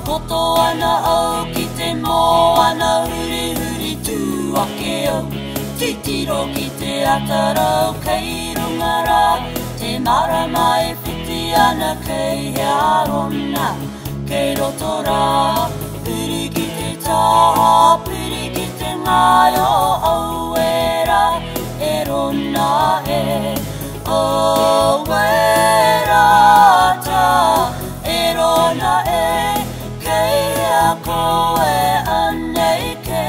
Koto ana au ki te moana huri huri tū ake au Titiro ki te atarau kei runga rā Te marama e whiti ana kei hea rona Kei roto rā Piri ki te taha, piri ki te ngaio au e rā E rona e au e rā tā E rona e kei hea koe anei ke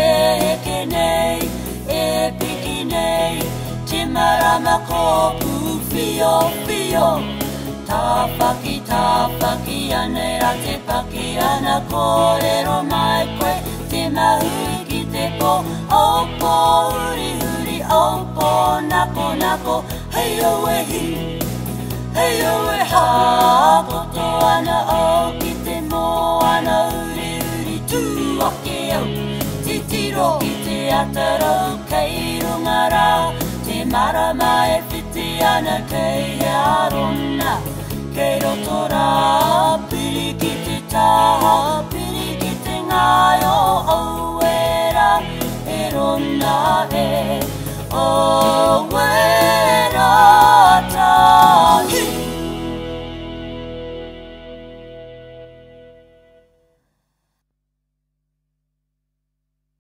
E heke nei, e piki nei Te marama kopu whio whio Tāpaki anei rā te paki ana kōrero mai koe Te mahui ki te po Aupo huri huri aupo nako nako Hei au e hi, hei au e hā Koto ana au ki te moana huri huri tū ake au Titiro ki te atarau kei runga rā Te marama e whiti ana kei hea rona Kei roto rā, piri ki te taha, piri ki te ngaio au e rā E rona e, au